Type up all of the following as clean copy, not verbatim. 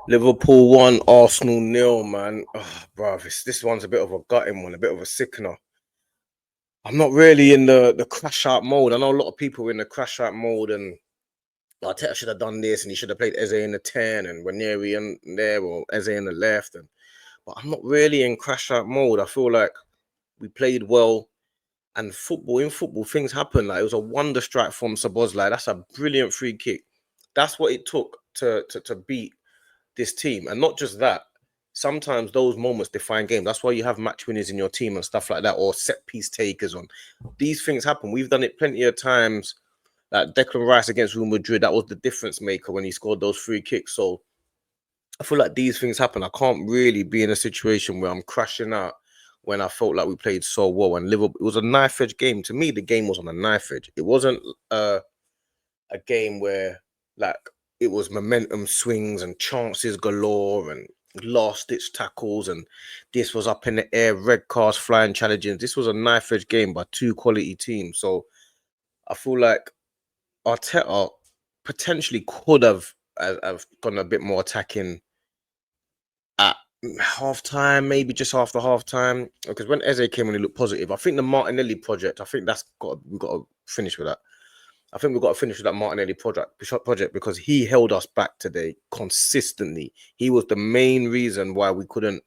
Liverpool 1, Arsenal 0, man. Oh, bruv, this one's a bit of a gutting one, a bit of a sickener. I'm not really in the crash out mode. I know a lot of people are in the crash out mode, and Arteta should have done this, and he should have played Eze in the 10, and Ranieri in there, or Eze in the left. But I'm not really in crash out mode. I feel like we played well, and in football, things happen. Like, it was a wonder strike from Szoboszlai. That's a brilliant free kick. That's what it took to beat this team. And not just that, sometimes those moments define games. That's why you have match winners in your team and stuff like that, or set piece takers on. These things happen. We've done it plenty of times. Like Declan Rice against Real Madrid, that was the difference maker when he scored those free kicks. So I feel like these things happen. I can't really be in a situation where I'm crashing out when I felt like we played so well. And Liverpool, it was a knife edge game. To me, the game was on a knife edge. It wasn't a game where, like, it was momentum swings and chances galore and last ditch tackles, and this was up in the air, red cards flying, challenges. This was a knife edge game by two quality teams. So I feel like Arteta potentially could have gone a bit more attacking at half time, maybe just after half time. Because when Eze came on, he looked positive. I think the Martinelli project, I think we've got to finish with that. I think we've got to finish with that Martinelli project because he held us back today consistently. He was the main reason why we couldn't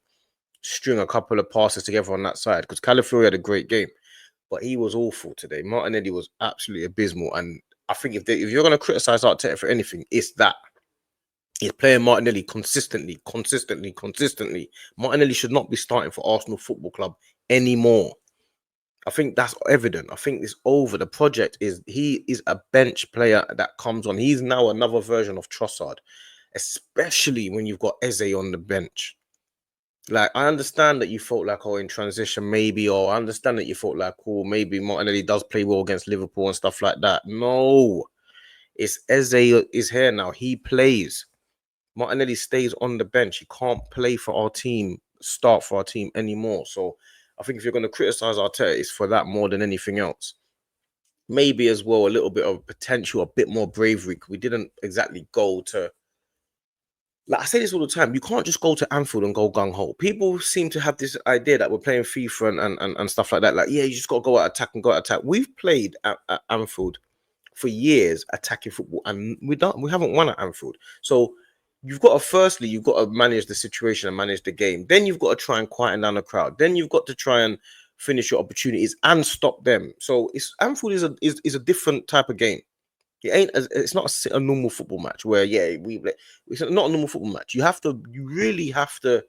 string a couple of passes together on that side, because Calafiori had a great game, but he was awful today. Martinelli was absolutely abysmal. And I think if you're going to criticize Arteta for anything, it's that. He's playing Martinelli consistently. Martinelli should not be starting for Arsenal Football Club anymore. I think that's evident. I think it's over. The project is he is a bench player that comes on. He's now another version of Trossard, especially when you've got Eze on the bench. Like, I understand that you felt like, oh, in transition, maybe, or I understand that you felt like, oh, maybe Martinelli does play well against Liverpool and stuff like that. No, it's Eze is here now. He plays. Martinelli stays on the bench. He can't play for our team, start for our team anymore. So I think if you're going to criticize Arteta, it's for that more than anything else. Maybe as well a little bit of potential, a bit more bravery. We didn't exactly go to, like I say this all the time, you can't just go to Anfield and go gung-ho. People seem to have this idea that we're playing FIFA and stuff like that. Like, yeah, you just got to go out attack and go out attack. We've played at Anfield for years attacking football, and we haven't won at Anfield. So you've got to manage the situation and manage the game. Then you've got to try and quieten down the crowd. Then you've got to try and finish your opportunities and stop them. So Anfield is a different type of game. It's not a normal football match where it's not a normal football match. You really have to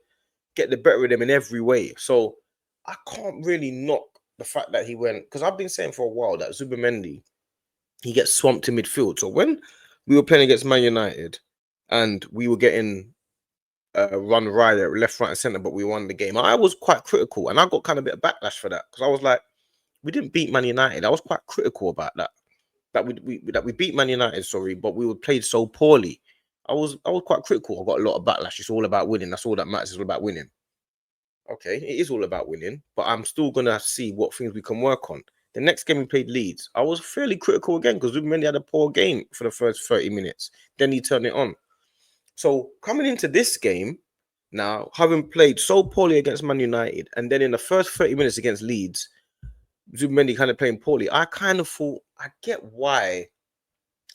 get the better of them in every way. So I can't really knock the fact that he went, because I've been saying for a while that Zubimendi, he gets swamped in midfield. So when we were playing against Man United and we were getting run riot left, right, and center, but we won the game, I was quite critical, and I got kind of a bit of backlash for that because I was like, we didn't beat Man United. I was quite critical about that. That we beat Man United, sorry, but we were played so poorly. I was quite critical. I got a lot of backlash. It's all about winning. That's all that matters. It's all about winning. Okay, it is all about winning, but I'm still gonna see what things we can work on. The next game we played Leeds, I was fairly critical again because Ruben had a poor game for the first 30 minutes. Then he turned it on. So coming into this game now, having played so poorly against Man United, and then in the first 30 minutes against Leeds, Zubimendi kind of playing poorly, I kind of thought, I get why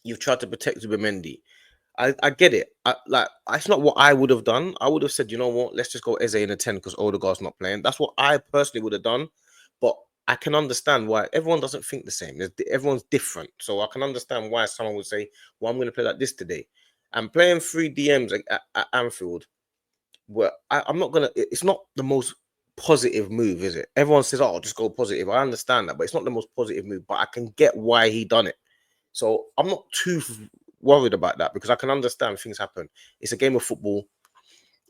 you've tried to protect Zubimendi. I get it. It's not what I would have done. I would have said, you know what, let's just go Eze in a 10 because Odegaard's not playing. That's what I personally would have done. But I can understand why everyone doesn't think the same. Everyone's different. So I can understand why someone would say, well, I'm going to play like this today. And playing 3 DMs at Anfield, where I'm not going to, it's not the most positive move, is it? Everyone says, oh, just go positive. I understand that, but it's not the most positive move. But I can get why he done it. So I'm not too worried about that because I can understand things happen. It's a game of football.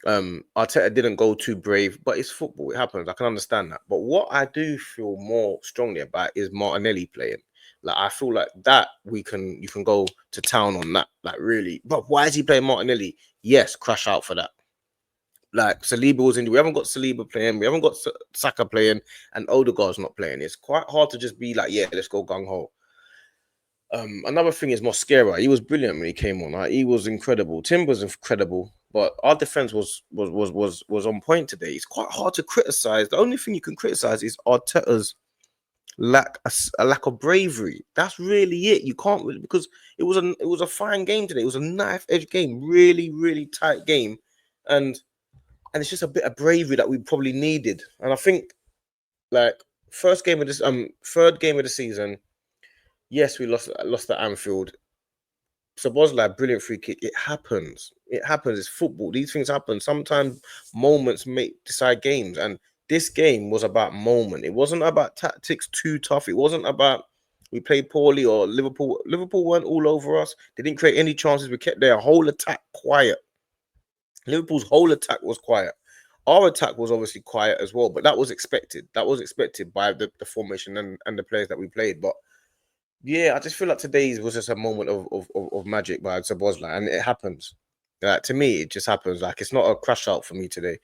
Arteta didn't go too brave, but it's football. It happens. I can understand that. But what I do feel more strongly about is Martinelli playing. Like, I feel like that you can go to town on that. Like, really. But why is he playing Martinelli? Yes, crash out for that. Like, Saliba was injured. We haven't got Saliba playing. We haven't got Saka playing, and Odegaard's not playing. It's quite hard to just be like, yeah, let's go gung ho. Another thing is Mosquera. He was brilliant when he came on. He was incredible. Timber's incredible. But our defense was on point today. It's quite hard to criticize. The only thing you can criticize is Arteta's a lack of bravery. That's really it. You can't really, because it was a fine game today. It was a knife edge game, really tight game, and it's just a bit of bravery that we probably needed. And I think, like, third game of the season, yes, we lost at Anfield. Szoboszlai, brilliant free kick. It happens. It happens. It's football. These things happen. Sometimes moments decide games. And this game was about moment. It wasn't about tactics too tough. It wasn't about we played poorly or Liverpool. Liverpool weren't all over us. They didn't create any chances. We kept their whole attack quiet. Liverpool's whole attack was quiet. Our attack was obviously quiet as well, but that was expected. That was expected by the formation and the players that we played. But yeah, I just feel like today's was just a moment of magic by Szoboszlai, and it happens. Like, to me, it just happens. Like, it's not a crash out for me today.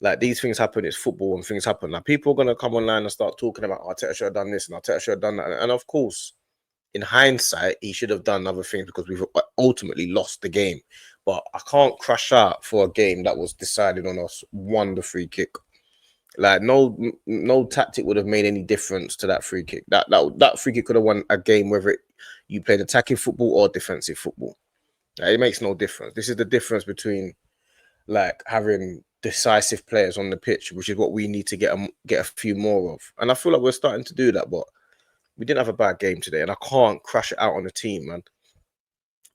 Like, these things happen. It's football, and things happen. Like, people are gonna come online and start talking about Arteta should have done this and Arteta should have done that. And of course, in hindsight, he should have done other things because we've ultimately lost the game. But I can't crash out for a game that was decided on us. Won the free kick. Like, no tactic would have made any difference to that free kick. That free kick could have won a game whether you played attacking football or defensive football. Like, it makes no difference. This is the difference between, like, having decisive players on the pitch, which is what we need to get a few more of. And I feel like we're starting to do that, but we didn't have a bad game today, and I can't crash it out on the team, man.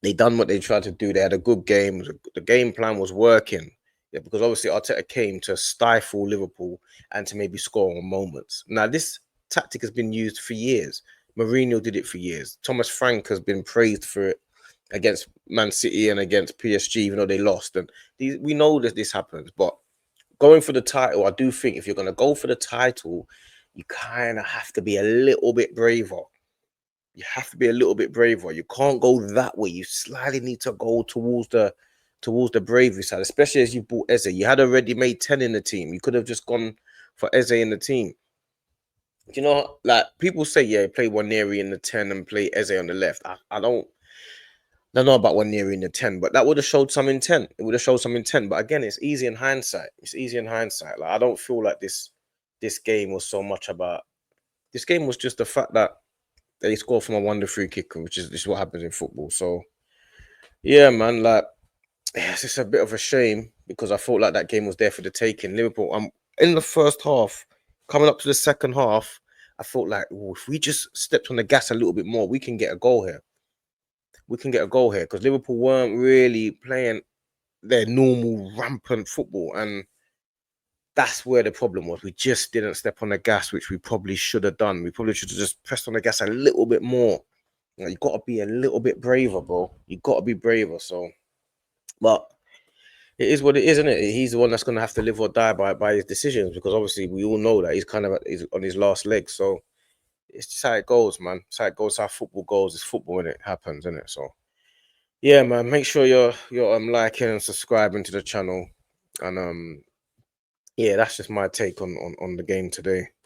They done what they tried to do. They had a good game. The game plan was working. Yeah, because obviously Arteta came to stifle Liverpool and to maybe score on moments. Now, this tactic has been used for years. Mourinho did it for years. Thomas Frank has been praised for it against Man City and against PSG, even though they lost. And we know that this happens. But going for the title, I do think if you're going to go for the title, you kind of have to be a little bit braver. You have to be a little bit braver. You can't go that way. You slightly need to go towards the bravery side, especially as you bought Eze. You had already made 10 in the team. You could have just gone for Eze in the team. You know, like, people say, yeah, play Waneri in the 10 and play Eze on the left. I don't know about Waneri in the 10, but that would have showed some intent. It would have showed some intent. But again, it's easy in hindsight. It's easy in hindsight. Like, I don't feel like this game was so much about. This game was just the fact that they scored from a wonder free kick, which is what happens in football. So yeah, man, like, it's just a bit of a shame because I felt like that game was there for the taking. Liverpool, in the first half, coming up to the second half, I felt like, oh, if we just stepped on the gas a little bit more, we can get a goal here. We can get a goal here because Liverpool weren't really playing their normal rampant football, and that's where the problem was. We just didn't step on the gas, which we probably should have done. We probably should have just pressed on the gas a little bit more. You got to be a little bit braver, bro. You got to be braver. So, but it is what it is, isn't it? He's the one that's going to have to live or die by his decisions, because obviously we all know that he's kind of on his last leg. So it's just how it goes, man. It's how it goes. How football goes. It's football, and it happens, isn't it? So yeah, man. Make sure you're liking and subscribing to the channel, and yeah, that's just my take on the game today.